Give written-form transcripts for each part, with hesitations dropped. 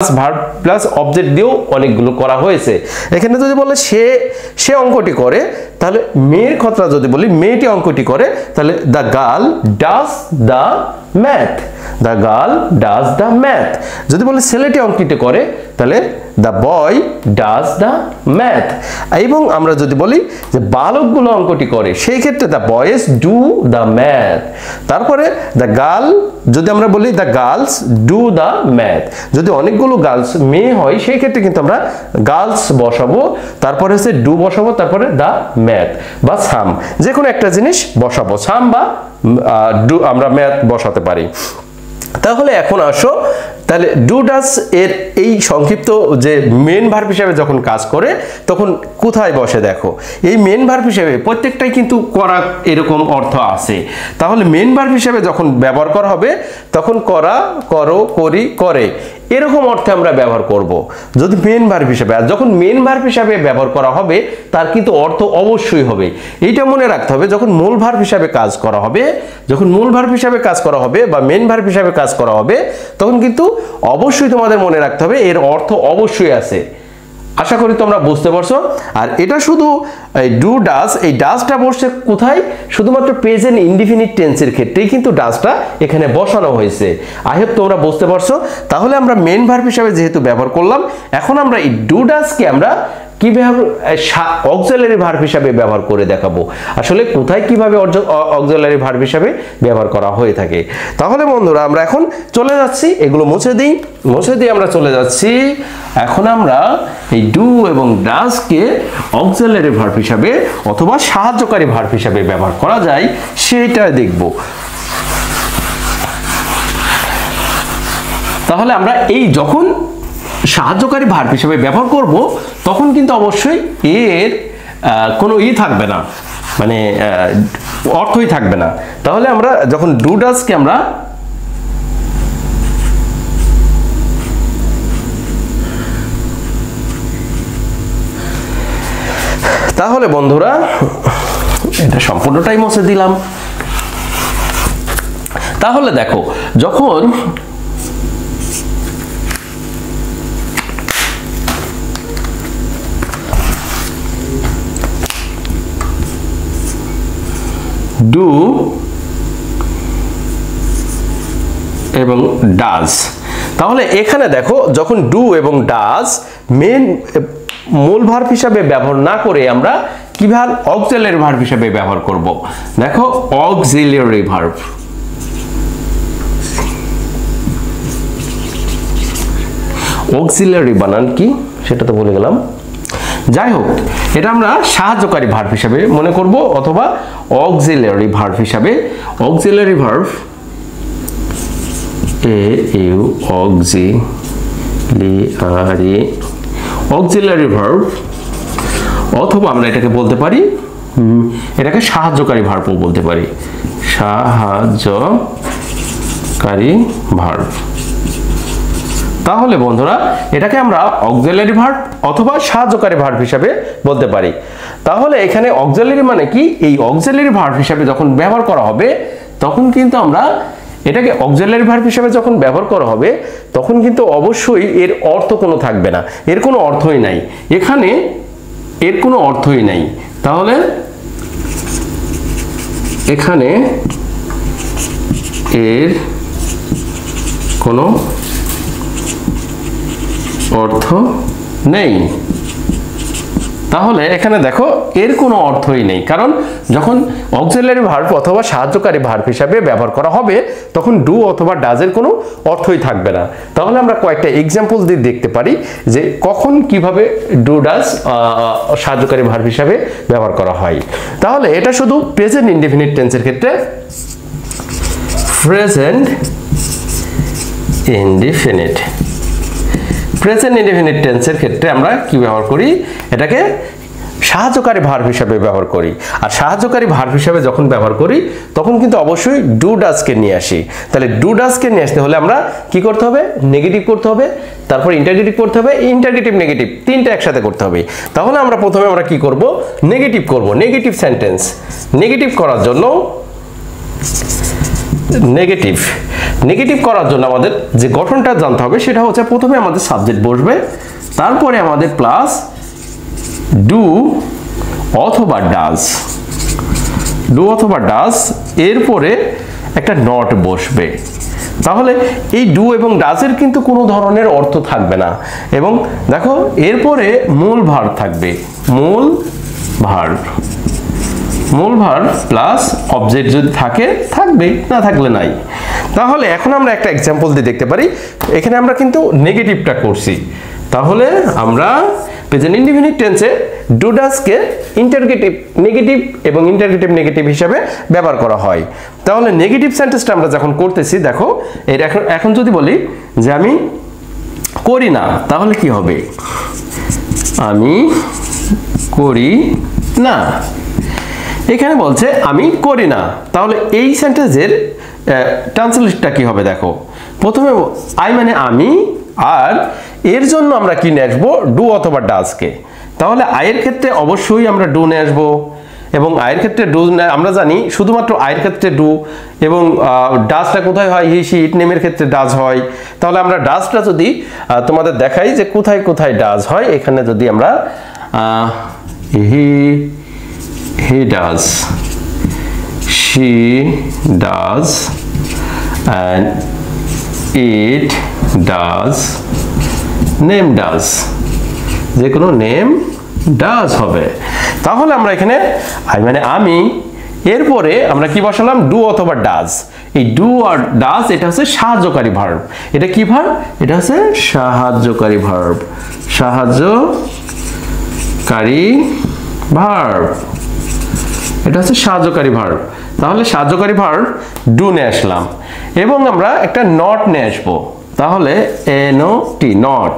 Verb plus object দিয়েও অনেকগুলো করা হয়েছে। এখানে যদি বলে সে অঙ্কটি করে, তাহলে মেয়ের কথা যদি বলি মেয়েটি অঙ্কটি করে, তাহলে the girl does the math, the girl does the math. যদি বলি ছেলেটি অঙ্কটি করে, তাহলে the boy does the math. এবং আমরা যদি বলি যে বালকগুলো অঙ্কটি করে, সেই ক্ষেত্রে the boys do the math. তারপরে দ্য গার্ল, যদি আমরা বলি the girls do the math. যদি অনেকগুলো গার্লস মেয়ে হয়, সেই ক্ষেত্রে কিন্তু আমরা গার্লস বসাবো, তারপরে হচ্ছে ডু বসাবো, তারপরে দ্য ম্যাথ বা সাম, যে কোনো একটা জিনিস বসাবো, সাম বা ডু আমরা ম্যাথ বসাতে পারি। তাহলে এখন আসো, তাহলে ডু ডাজ এর এই সংক্ষিপ্ত যে মেন ভার্ব হিসেবে যখন কাজ করে তখন কোথায় বসে দেখো। এই মেন ভার্ব হিসেবে প্রত্যেকটাই কিন্তু করা এরকম অর্থ আছে। তাহলে মেন ভার্ব হিসেবে যখন ব্যবহার করা হবে তখন করা, করো, করি, করে এরকম অর্থে আমরা ব্যবহার করব যদি মেন ভার্ব হিসেবে। আর যখন মেন ভার্ব হিসেবে ব্যবহার করা হবে তার কিন্তু অর্থ অবশ্যই হবে। এইটা মনে রাখতে হবে, যখন মূল ভার্ব হিসেবে কাজ করা হবে, যখন মূল ভার্ব হিসেবে কাজ করা হবে বা মেন ভার্ব হিসেবে কাজ করা হবে, তখন কিন্তু অবশ্যই তোমাদের মনে রাখতে হবে এর অর্থ অবশ্যই আছে। আশা করি তোমরা বুঝতে পারছো। আর এটা শুধু ডু ডাজ, এই ডাজটা বসছে কোথায়? শুধুমাত্র প্রেজেন্ট ইনডিফিনিট টেন্সের ক্ষেত্রেই কিন্তু ডাজটা এখানে বসানো হয়েছে। আই হোপ তোমরা বুঝতে পারছো। তাহলে আমরা মেন ভার্ব হিসেবে যেহেতু ব্যবহার করলাম, এখন আমরা এই ডু ডাজকে আমরা কিভাবে অক্সিলারি ভার্ব হিসেবে ব্যবহার করে দেখাবো, আসলে কোথায় কিভাবে অক্সিলারি ভার্ব হিসেবে ব্যবহার করা হয়ে থাকে। তাহলে বন্ধুরা আমরা এখন চলে যাচ্ছি, এগুলো মুছে দিয়ে আমরা চলে যাচ্ছি। এখন আমরা এই ডু এবং ডাজকে অক্সিলারি ভার্ব হিসেবে অথবা সাহায্যকারী ভার্ব হিসেবে ব্যবহার করা যায় সেটা দেখব। তাহলে আমরা এই যখন সাহায্যকারী ভার্ব হিসেবে ব্যবহার করব তখন কিন্তু অবশ্যই এর কোনো থাকবে না, মানে অর্থই থাকবে না। তাহলে আমরা যখন ডু ডাজকে আমরা তাহলে বন্ধুরা এটা সম্পূর্ণটাই মুছে দিলাম। তাহলে দেখো, যখন ডু এবং ডাজ, তাহলে এখানে দেখো যখন ডু এবং ডাজ মেন মূল ভার্ব হিসাবে ব্যবহার না করে আমরা কিভাবে অক্সিলারি ভার্ব হিসাবে ব্যবহার করব। দেখো অক্সিলারি ভার্ব, অক্সিলারি বানান কি সেটা তো বলে গেলাম। যাই হোক, এটা আমরা সাহায্যকারী ভার্ব হিসাবে মনে করব অথবা অক্সিলারি ভার্ব হিসাবে। অক্সিলারি ভার্ব অক্সিলারি ভার্ব, অথবা আমরা এটাকে বলতে পারি, এটাকে সাহায্যকারী ভার্বও বলতে পারি, সাহায্যকারী ভার্ব। তাহলে বন্ধুরা এটাকে আমরা অক্সিলারি ভার্ব অথবা সাহায্যকারী ভার্ব হিসাবে বলতে পারি। তাহলে এখানে অক্সিলারি মানে কি? এই অক্সিলারি ভার্ব হিসাবে যখন ব্যবহার করা হবে তখন কিন্তু আমরা এটাকে অক্সিলারি ভার্ব হিসাবে যখন ব্যবহার করা হবে তখন কিন্তু অবশ্যই এর অর্থ কোনো থাকবে না, এর কোনো অর্থই নাই, এখানে এর কোনো অর্থই নাই। তাহলে এখানে এর কোনো অর্থ নেই। তাহলে এখানে দেখো এর কোনো অর্থই নেই, কারণ যখন অক্সিলারি ভার্ব অথবা সাহায্যকারী ভার্ব হিসাবে ব্যবহার করা হবে তখন ডু অথবা ডাজের কোনো অর্থই থাকবে না। তাহলে আমরা কয়েকটা এক্সাম্পল দিয়ে দেখতে পারি যে কখন কিভাবে ডু ডাজ সাহায্যকারী ভার্ব হিসাবে ব্যবহার করা হয়। তাহলে এটা শুধু প্রেজেন্ট ইনডেফিনিট টেন্সের ক্ষেত্রে, প্রেজেন্ট ইনডেফিনিট টেন্সের ক্ষেত্রে আমরা কি ব্যবহার করি? এটাকে সাহায্যকারী ভার্ব হিসাবে ব্যবহার করি। আর সাহায্যকারী ভার্ব হিসাবে যখন ব্যবহার করি তখন কিন্তু অবশ্যই ডু ডাজকে নিয়ে আসি। তাহলে ডু ডাজকে নিয়ে আসতে হলে আমরা কি করতে হবে? নেগেটিভ করতে হবে, তারপর ইন্টারগেটিভ করতে হবে, ইন্টারগেটিভ নেগেটিভ তিনটা একসাথে করতে হবে। তাহলে আমরা প্রথমে আমরা কি করব? নেগেটিভ করব, নেগেটিভ সেন্টেন্স। নেগেটিভ করার জন্য নেগেটিভ নেগেটিভ করার জন্য আমাদের যে গঠনটা জানতে হবে সেটা হচ্ছে প্রথমে আমাদের সাবজেক্ট বসবে, তারপরে আমাদের প্লাস ডু অথবা ডাজ, ডু অথবা ডাজ, এরপরে একটা নট বসবে। তাহলে এই ডু এবং ডাজের কিন্তু কোনো ধরনের অর্থ থাকবে না। এবং দেখো এরপরে মূল ভার্ব থাকবে, মূল ভার্ব, মূল ভার্ব প্লাস অবজেক্ট যদি থাকে থাকবে, না থাকলে নাই। তাহলে এখন আমরা একটা এক্সাম্পল দিয়ে দেখতে পারি। এখানে আমরা কিন্তু নেগেটিভটা করছি, তাহলে আমরা প্রেজেন্ট ইনডিফিনিট টেন্সে ডু ডাজকে ইন্টারগেটিভ নেগেটিভ এবং ইন্টারগেটিভ নেগেটিভ হিসাবে ব্যবহার করা হয়। তাহলে নেগেটিভ সেন্টেন্সটা আমরা যখন করতেছি, দেখো এর এখন যদি বলি যে আমি করি না, তাহলে কি হবে? আমি করি না। এখানে বলছে আমি করি না, তাহলে এই সেন্টেন্সের ট্রান্সলেশনটা কি হবে? দেখো প্রথমে আই মানে আমি, আর এর জন্য আমরা কি নিয়ে আসবো? ডু অথবা ডাজকে। তাহলে আয়ের ক্ষেত্রে অবশ্যই আমরা ডু নিয়ে আসবো, এবং আয়ের ক্ষেত্রে ডু আমরা জানি শুধুমাত্র আয়ের ক্ষেত্রে ডু, এবং ডাজটা কোথায় হয়? হি, শি, ইট নেমের ক্ষেত্রে ডাজ হয়। তাহলে আমরা ডাজটা যদি তোমাদের দেখাই যে কোথায় কোথায় ডাজ হয়, এখানে যদি আমরা he does, she does, and it does, name does, যে কোনো নেম ডাজ হবে। তাহলে আমরা এখানে আই মানে আমি, এরপরে আমরা কি বসালাম? ডু অথবা ডাজ। এই ডু আর ডাজ এটা হচ্ছে সাহায্যকারী ভার্ব। এটা কি ভার্ব? এটা হচ্ছে সাহায্যকারী ভার্ব, সাহায্যকারী ভার্ব, এটা হচ্ছে সাহায্যকারী ভার্ব। তাহলে সাহায্যকারী ভার্ব ডু নিয়ে আসলাম, এবং আমরা একটা নট নিয়ে আসবো। তাহলে NOT, নট।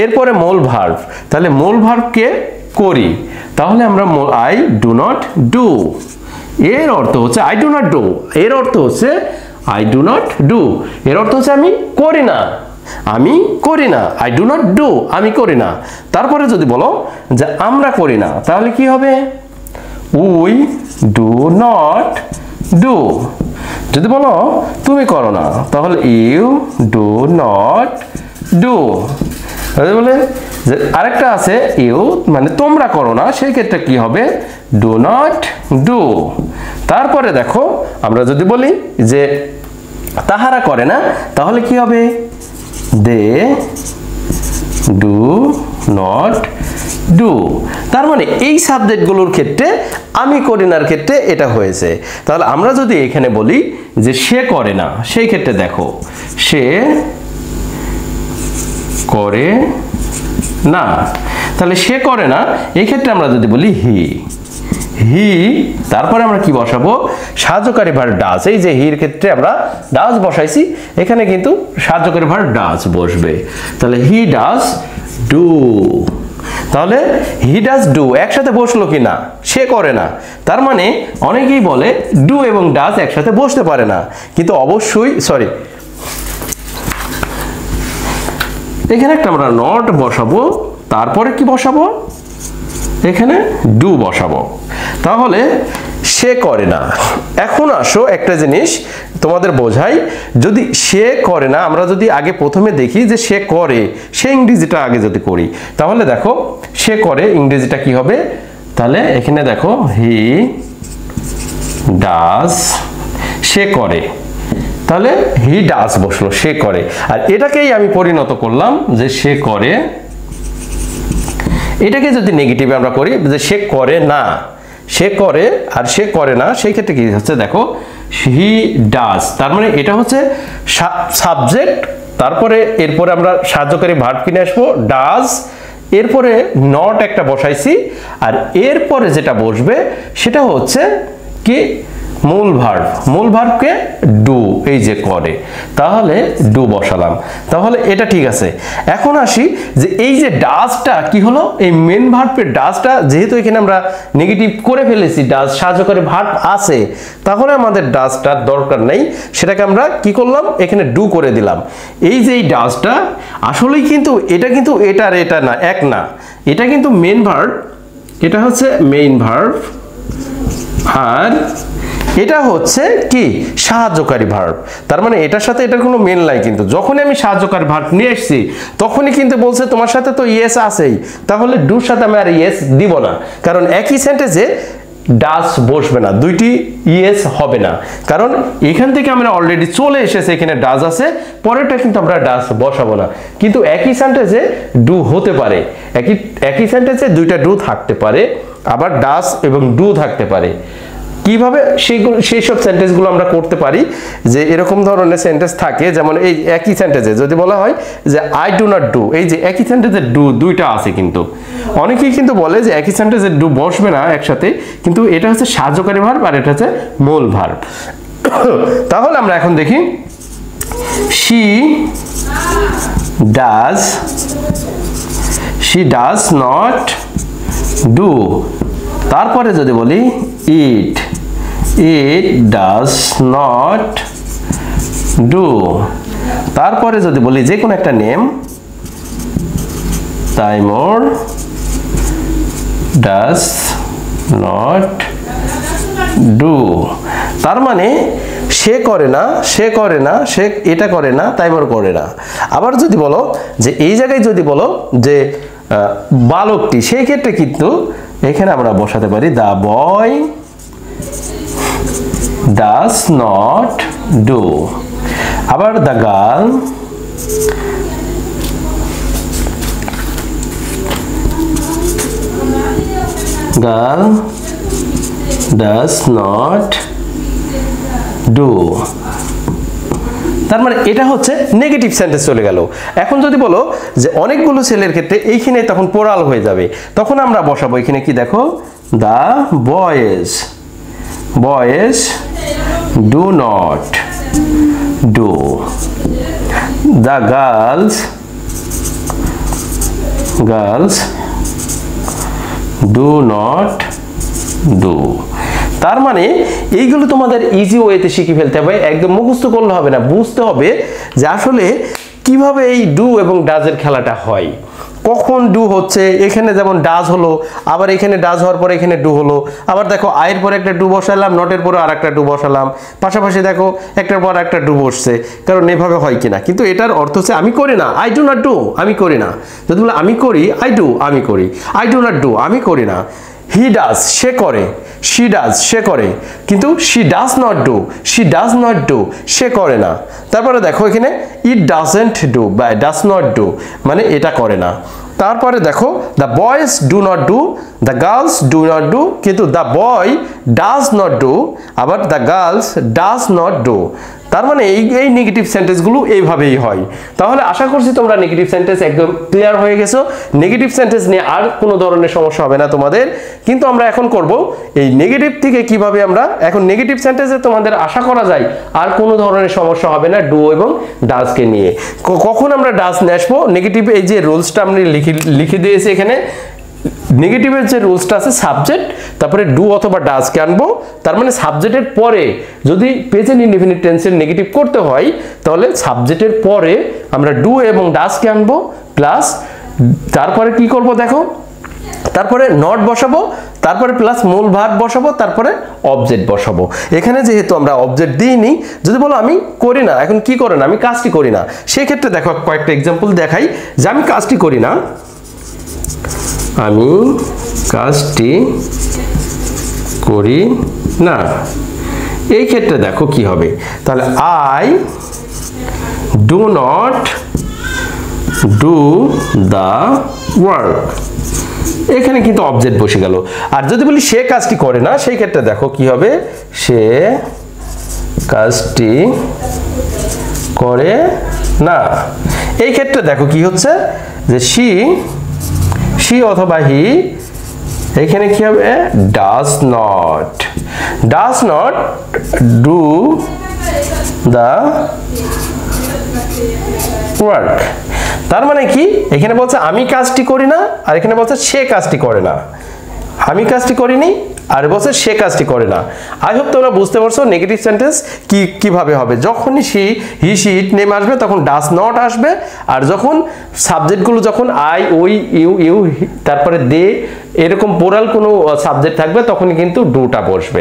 এরপরে মূল ভার্ব, তাহলে মূল ভার্বকে করি, তাহলে আমরা আই ডু নট ডু। এর অর্থ হচ্ছে আই ডু নট ডু, এর অর্থ হচ্ছে আই ডু নট ডু, এর অর্থ হচ্ছে আমি করি না, আমি করি না। আই ডু নট ডু, আমি করি না। তারপরে যদি বলো যে আমরা করি না, তাহলে কি হবে? We do not do. যদি বলো তুমি করো না, তাহলে ইউ ডু নট ডু। বলে যে আরেকটা আছে ইউ মানে তোমরা করো না, সেই ক্ষেত্রে কি হবে? Do not do. তারপরে দেখো আমরা যদি বলি যে তাহারা করে না, তাহলে কি হবে? They do not do. তার মানে এই সাবজেক্টগুলোর ক্ষেত্রে আমি করি নার ক্ষেত্রে এটা হয়েছে। তাহলে আমরা যদি এখানে বলি যে সে করে না, সেই ক্ষেত্রে দেখো সে করে না, তাহলে সে করে না, এই ক্ষেত্রে আমরা যদি বলি হি, হি, তারপরে আমরা কি বসাবো? সাহায্যকারী ভার্ব ডাজ। এই যে হির ক্ষেত্রে আমরা ডাজ বসাইছি, এখানে কিন্তু সাহায্যকারী ভার্ব ডাজ বসবে। তাহলে হি ডাজ ডু। তাহলে হি ডাজ ডু একসাথে বসলো কি না? সে করে না। তার মানে অনেকেই বলে ডু এবং ডাজ একসাথে বসতে পারে না, কিন্তু অবশ্যই সরি, এখানে একটা আমরা নট বসাবো, তারপরে কি বসাবো? এখানে ডু বসাবো। তাহলে সে করে না। এখন আসো একটা জিনিস তোমাদের বোঝাই, যদি সে করে না আমরা যদি আগে প্রথমে দেখি যে সে করে, সে ইংরেজিটা আগে যদি করি, তাহলে দেখো সে করে ইংরেজিটা কি হবে? তাহলে এখানে দেখো হি ডাজ, সে করে, তাহলে হি ডাজ বসলো, সে করে। আর এটাকেই আমি পরিণত করলাম যে সে করে, এটাকে যদি নেগেটিভে আমরা করি যে সে করে না, সে করে আর সে করে না, সেই ক্ষেত্রে কি হচ্ছে? দেখো হি ডাজ, তার মানে এটা হচ্ছে সাবজেক্ট, তারপরে এরপরে আমরা সাহায্যকারী ভার্ব কিনে আসবো ডাজ, এরপরে নট একটা বসাইছি, আর এরপরে যেটা বসবে সেটা হচ্ছে কি? মূল ভার্ব। মূল ভার্বকে ডু, এই যে করে, তাহলে ডু বসালাম। তাহলে এটা ঠিক আছে। এখন আসি যে এই যে ডাজটা কি হলো? এই মেন ভার্বের ডাজটা যেহেতু এখানে আমরা নেগেটিভ করে ফেলেছি, ডাজ সাহায্যকারী ভার্ব আছে, তাহলে আমাদের ডাজটার দরকার নেই, সেটাকে আমরা কি করলাম? এখানে ডু করে দিলাম। এই যে এই ডাজটা আসলেই কিন্তু এটা কিন্তু এটার এটা না, এক না, এটা কিন্তু মেন ভার্ব, এটা হচ্ছে মেইন ভার্ব, আর এটা হচ্ছে কি সাহায্যকারী ভার্ব। তার মানে এটার সাথে এটার কোনো মিল নাই, কিন্তু যখনই আমি সাহায্যকারী ভার্ব নিয়ে এসেছি তখনই কিন্তু বলছে তোমার সাথে তো ইয়েস আছেই, তাহলে ডুর সাথে আমি আর ইয়েস দিব না, কারণ একই সেন্টেন্সে ডাস বসবে না, দুইটি ইয়েস হবে না, কারণ এখান থেকে আমরা অলরেডি চলে এসেছে, এখানে ডাস আছে, পরেরটা কিন্তু আমরা ডাস বসাবো না। কিন্তু একই সেন্টেন্সে ডু হতে পারে, একই সেন্টেন্সে দুইটা ডু থাকতে পারে, আবার ডাস এবং ডু থাকতে পারে। কিভাবে সেই সব সেন্টেন্সগুলো আমরা করতে পারি, যে এরকম ধরনের সেন্টেন্স থাকে, যেমন এই একই সেন্টেন্সে যদি বলা হয় যে আই ডু নট ডু, এই যে একই সেন্টেন্সে ডু দুইটা আছে, কিন্তু অনেকেই কিন্তু বলে যে একই সেন্টেন্সে ডু বসবে না একসাথে, কিন্তু এটা হচ্ছে সাহায্যকারী ভার্ব আর এটা হচ্ছে মূল ভার্ব। তাহলে আমরা এখন দেখি she does not do, তারপরে যদি বলি it does not do, তারপরে যদি বলি যে কোনো একটা name Taimur does not do, তার মানে সে করে না, সে এটা করে না, তাইমুর করে না। আবার যদি বলো যে এই জায়গায় যদি বলো যে বালকটি, সেই ক্ষেত্রে কিন্তু এখানে আমরা বসাতে পারি the boy does not do, আবার the girl does not do, তার মানে এটা হচ্ছে নেগেটিভ সেন্টেন্স চলে গেল। এখন যদি বলো যে অনেকগুলো ছেলের ক্ষেত্রে এইখানে তখন পোরাল হয়ে যাবে, তখন আমরা বসাবো এখানে কি দেখো the boys do not do, the girls do not do। তার মানে এইগুলো তোমাদের ইজি ওয়েতে শিখে ফেলতে হবে, একদম মুখস্থ করলে হবে না, বুঝতে হবে যে আসলে কিভাবে এই ডু এবং ডাজের খেলাটা হয়, কখন ডু হচ্ছে, এখানে যেমন ডাজ হলো, আবার এখানে ডাজ হওয়ার পরে এখানে ডু হলো, আবার দেখো আয়ের পরে একটা ডু বসালাম, নটের পরে আর একটা ডু বসালাম, পাশাপাশি দেখো একটার পর একটা ডু বসছে, কারণ এভাবে হয় কিনা। কিন্তু এটার অর্থ হচ্ছে আমি করি না, আই ডু নট ডু, আমি করি না। যদি বলে আমি করি, আই ডু, আমি করি, আই ডু নট ডু, আমি করি না। হি ডাজ, সে করে, she does, সে করে, কিন্তু she does not do, সে করে না। তারপরে দেখো এখানে it doesn't do বা does not do, মানে এটা করে না। তারপরে দেখো the boys do not do, the girls do not do, কিন্তু the boy does not do, আবার the girls does not do। তার মানে এই নেগেটিভ সেন্টেন্সগুলো এইভাবেই হয়। তাহলে আশা করছি তোমরা নেগেটিভ সেন্টেন্স একদম ক্লিয়ার হয়ে গেছো, নেগেটিভ সেন্টেন্স নিয়ে আর কোনো ধরনের সমস্যা হবে না তোমাদের। কিন্তু আমরা এখন করব এই নেগেটিভ থেকে কিভাবে আমরা এখন নেগেটিভ সেন্টেন্সে তোমাদের আশা করা যায় আর কোনো ধরনের সমস্যা হবে না ডু এবং ডাজকে নিয়ে। কখন আমরা ডাজ নিয়ে আসবো, নেগেটিভ এই যে রুলসটা আমরা লিখে দিয়েছি এখানে, নেগেটিভের যে রুলসটা আছে সাবজেক্ট, তারপরে ডু অথবা ডাজকে আনবো। তার মানে সাবজেক্টের পরে যদি প্রেজেন্ট ইনডেফিনিট টেন্সের নেগেটিভ করতে হয়, তাহলে সাবজেক্টের পরে আমরা ডু এবং ডাজকে আনবো, প্লাস তারপরে কি করব দেখো, তারপরে নট বসাবো, তারপরে প্লাস মূল ভার্ব বসাবো, তারপরে অবজেক্ট বসাবো। এখানে যেহেতু আমরা অবজেক্ট দিইনি, যদি বলো আমি করি না, এখন কি করে না, আমি কাজটি করি না, সেই ক্ষেত্রে দেখো কয়েকটা এক্সাম্পল দেখাই যে আমি কাজটি করি না, আমি কাজটি করি না, এই ক্ষেত্রে দেখো কি হবে, তাহলে I do not do the work, এখানে কিন্তু অবজেক্ট বসে গেল। আর যদি বলি সে কাজটি করে না, সেই ক্ষেত্রে দেখো কি হবে, সে কাজটি করে না, এই ক্ষেত্রে দেখো কি হচ্ছে যে she অথবা হি, এখানে কি হবে does not do the work। তার মানে কি, এখানে বলছে আমি কাজটি করি না, আর এখানে বলছে সে কাজটি করে না, আমি কাজটি করিনি আর বলছে সে কাজটি করে না। আই হোপ তোমরা বুঝতে পারছো নেগেটিভ সেন্টেন্স কিভাবে হবে। যখনই হি শি ইট নেম আসবে তখন ডাজ নট আসবে, আর যখন সাবজেক্টগুলো যখন আই ওই ইউ তারপরে দে এরকম পোরাল কোনো সাবজেক্ট থাকবে তখনই কিন্তু ডুটা বসবে।